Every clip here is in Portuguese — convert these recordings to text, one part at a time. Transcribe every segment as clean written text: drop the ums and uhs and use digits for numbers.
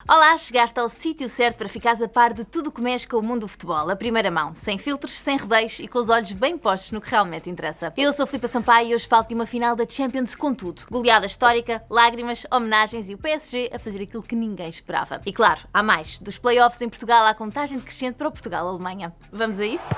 Olá, chegaste ao sítio certo para ficares a par de tudo o que mexe com o mundo do futebol, a primeira mão, sem filtros, sem rodeios e com os olhos bem postos no que realmente interessa. Eu sou Filipa Sampaio e hoje falo de uma final da Champions com tudo. Goleada histórica, lágrimas, homenagens e o PSG a fazer aquilo que ninguém esperava. E claro, há mais. Dos playoffs em Portugal à contagem decrescente para o Portugal-Alemanha. Vamos a isso?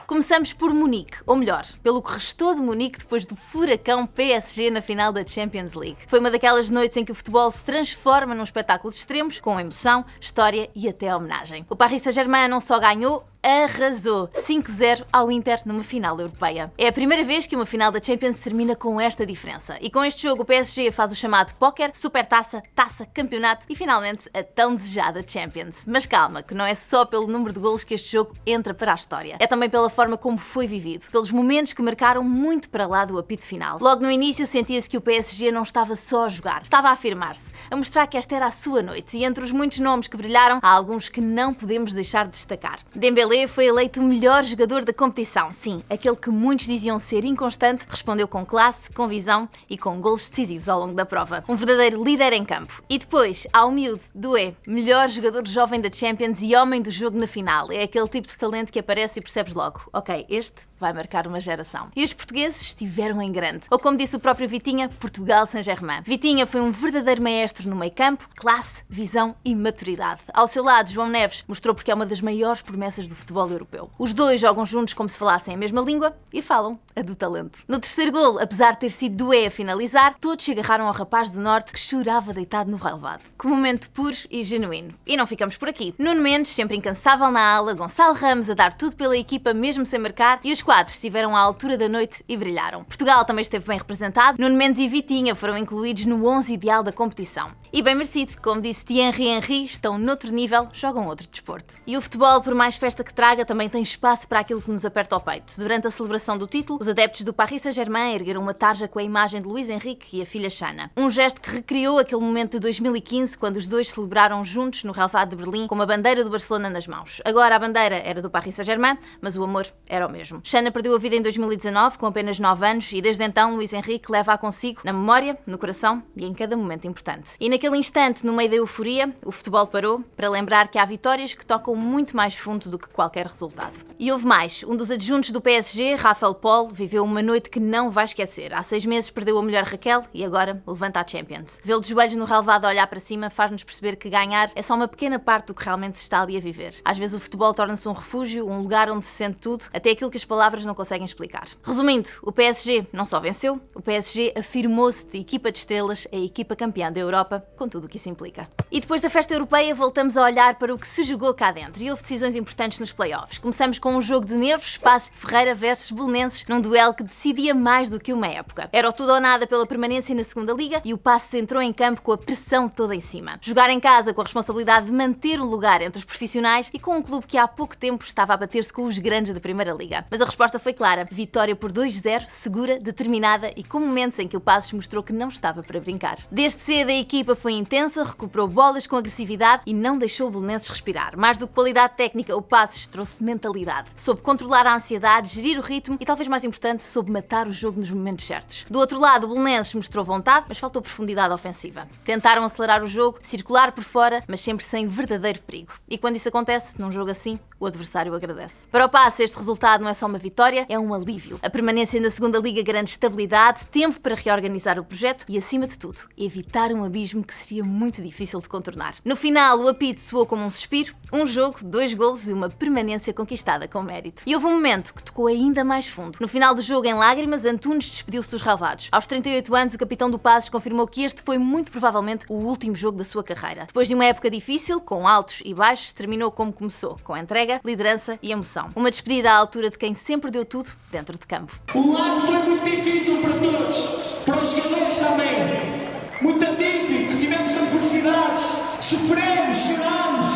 Começamos por Munique, ou melhor, pelo que restou de Munique depois do furacão PSG na final da Champions League. Foi uma daquelas noites em que o futebol se transforma num espetáculo de extremos, com emoção, história e até homenagem. O Paris Saint-Germain não só ganhou, arrasou 5-0 ao Inter numa final europeia. É a primeira vez que uma final da Champions termina com esta diferença. E com este jogo o PSG faz o chamado póquer, supertaça, taça, campeonato e finalmente a tão desejada Champions. Mas calma, que não é só pelo número de golos que este jogo entra para a história. É também pela forma como foi vivido, pelos momentos que marcaram muito para lá do apito final. Logo no início sentia-se que o PSG não estava só a jogar, estava a afirmar-se, a mostrar que esta era a sua noite. E entre os muitos nomes que brilharam, há alguns que não podemos deixar de destacar. Dembélé foi eleito o melhor jogador da competição. Sim, aquele que muitos diziam ser inconstante, respondeu com classe, com visão e com golos decisivos ao longo da prova. Um verdadeiro líder em campo. E depois, há o miúdo, Doué, melhor jogador jovem da Champions e homem do jogo na final. É aquele tipo de talento que aparece e percebes logo. Ok, este vai marcar uma geração. E os portugueses estiveram em grande. Ou como disse o próprio Vitinha, Portugal Saint-Germain. Vitinha foi um verdadeiro maestro no meio campo, classe, visão e maturidade. Ao seu lado, João Neves mostrou porque é uma das maiores promessas do futebol europeu. Os dois jogam juntos como se falassem a mesma língua e falam a do talento. No terceiro golo, apesar de ter sido Doué a finalizar, todos se agarraram ao rapaz do Norte que chorava deitado no relvado. Que momento puro e genuíno. E não ficamos por aqui. Nuno Mendes, sempre incansável na ala, Gonçalo Ramos a dar tudo pela equipa mesmo sem marcar e os quadros estiveram à altura da noite e brilharam. Portugal também esteve bem representado, Nuno Mendes e Vitinha foram incluídos no 11 ideal da competição. E bem merecido, como disse Thierry Henry, estão noutro nível, jogam outro desporto. E o futebol, por mais festa que traga, também tem espaço para aquilo que nos aperta ao peito. Durante a celebração do título, os adeptos do Paris Saint-Germain ergueram uma tarja com a imagem de Luís Henrique e a filha Xana. Um gesto que recriou aquele momento de 2015, quando os dois celebraram juntos no relvado de Berlim, com uma bandeira do Barcelona nas mãos. Agora a bandeira era do Paris Saint-Germain, mas o amor era o mesmo. Xana perdeu a vida em 2019, com apenas 9 anos, e desde então Luís Henrique leva-a consigo na memória, no coração e em cada momento importante. E naquele instante, no meio da euforia, o futebol parou para lembrar que há vitórias que tocam muito mais fundo do que qualquer resultado. E houve mais. Um dos adjuntos do PSG, Rafael Paul, viveu uma noite que não vai esquecer. Há 6 meses perdeu a mulher Raquel e agora levanta a Champions. Vê-lo de joelhos no relvado a olhar para cima faz-nos perceber que ganhar é só uma pequena parte do que realmente se está ali a viver. Às vezes o futebol torna-se um refúgio, um lugar onde se sente tudo, até aquilo que as palavras não conseguem explicar. Resumindo, o PSG não só venceu, o PSG afirmou-se de equipa de estrelas a equipa campeã da Europa, com tudo o que isso implica. E depois da festa europeia voltamos a olhar para o que se jogou cá dentro e houve decisões importantes nos playoffs. Começamos com um jogo de nervos, Passos de Ferreira versus Belenenses, num duelo que decidia mais do que uma época. Era o tudo ou nada pela permanência na segunda liga e o Passos entrou em campo com a pressão toda em cima. Jogar em casa com a responsabilidade de manter o lugar entre os profissionais e com um clube que há pouco tempo estava a bater-se com os grandes da primeira liga. Mas a resposta foi clara, vitória por 2-0, segura, determinada e com momentos em que o Passos mostrou que não estava para brincar. Desde cedo a equipa foi intensa, recuperou bolas com agressividade e não deixou o Belenenses respirar. Mais do que qualidade técnica, o Passos trouxe mentalidade. Soube controlar a ansiedade, gerir o ritmo e, talvez mais importante, soube matar o jogo nos momentos certos. Do outro lado, o Belenenses mostrou vontade, mas faltou profundidade ofensiva. Tentaram acelerar o jogo, circular por fora, mas sempre sem verdadeiro perigo. E quando isso acontece, num jogo assim, o adversário agradece. Para o Passos, este resultado não é só uma vitória, é um alívio. A permanência na segunda liga garante estabilidade, tempo para reorganizar o projeto e, acima de tudo, evitar um abismo que seria muito difícil de contornar. No final, o apito soou como um suspiro, um jogo, 2 golos e uma permanência conquistada com mérito. E houve um momento que tocou ainda mais fundo. No final do jogo, em lágrimas, Antunes despediu-se dos relvados. Aos 38 anos, o capitão do Passos confirmou que este foi muito provavelmente o último jogo da sua carreira. Depois de uma época difícil, com altos e baixos, terminou como começou, com entrega, liderança e emoção. Uma despedida à altura de quem sempre deu tudo dentro de campo. O ano foi muito difícil para todos, para os jogadores também. Muito atípico, tivemos adversidades, sofremos, choramos,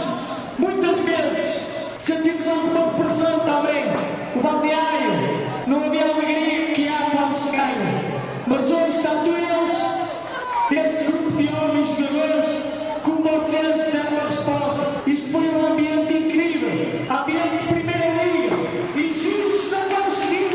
muitas vezes sentimos alguma pressão também. O balneário, não havia alegria que há quando se ganha. Mas hoje, tanto eles, este grupo de homens jogadores, como vocês deram a resposta. Isto foi um ambiente incrível, ambiente de primeira liga, e juntos não vamos seguir.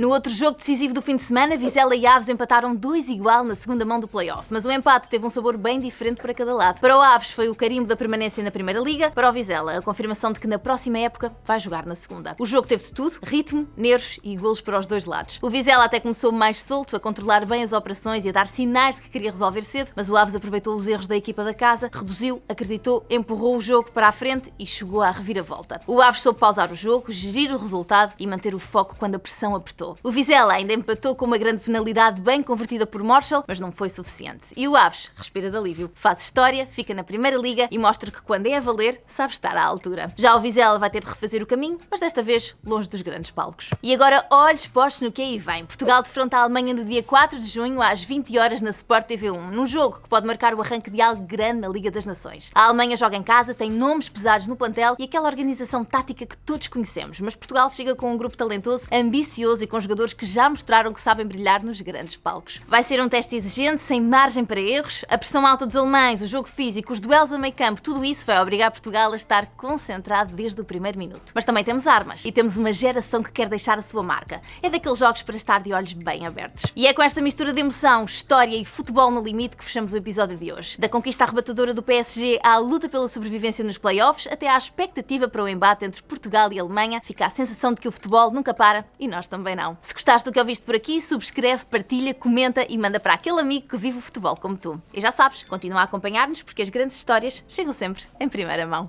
No outro jogo decisivo do fim de semana, Vizela e Aves empataram 2-2 na segunda mão do play-off, mas o empate teve um sabor bem diferente para cada lado. Para o Aves foi o carimbo da permanência na Primeira Liga, para o Vizela a confirmação de que na próxima época vai jogar na segunda. O jogo teve de tudo, ritmo, nervos e golos para os dois lados. O Vizela até começou mais solto, a controlar bem as operações e a dar sinais de que queria resolver cedo, mas o Aves aproveitou os erros da equipa da casa, reduziu, acreditou, empurrou o jogo para a frente e chegou à reviravolta. O Aves soube pausar o jogo, gerir o resultado e manter o foco quando a pressão apertou. O Vizela ainda empatou com uma grande penalidade bem convertida por Marshall, mas não foi suficiente. E o Aves respira de alívio. Faz história, fica na Primeira Liga e mostra que quando é a valer, sabe estar à altura. Já o Vizela vai ter de refazer o caminho, mas desta vez longe dos grandes palcos. E agora olhos postos no que aí vem. Portugal defronta a Alemanha no dia 4 de junho às 20 horas na Sport TV1, num jogo que pode marcar o arranque de algo grande na Liga das Nações. A Alemanha joga em casa, tem nomes pesados no plantel e aquela organização tática que todos conhecemos, mas Portugal chega com um grupo talentoso, ambicioso e com jogadores que já mostraram que sabem brilhar nos grandes palcos. Vai ser um teste exigente, sem margem para erros. A pressão alta dos alemães, o jogo físico, os duelos a meio campo, tudo isso vai obrigar Portugal a estar concentrado desde o primeiro minuto. Mas também temos armas e temos uma geração que quer deixar a sua marca. É daqueles jogos para estar de olhos bem abertos. E é com esta mistura de emoção, história e futebol no limite que fechamos o episódio de hoje. Da conquista arrebatadora do PSG à luta pela sobrevivência nos playoffs, até à expectativa para o embate entre Portugal e Alemanha, fica a sensação de que o futebol nunca para e nós também não. Se gostaste do que ouviste por aqui, subscreve, partilha, comenta e manda para aquele amigo que vive o futebol como tu. E já sabes, continua a acompanhar-nos porque as grandes histórias chegam sempre em primeira mão.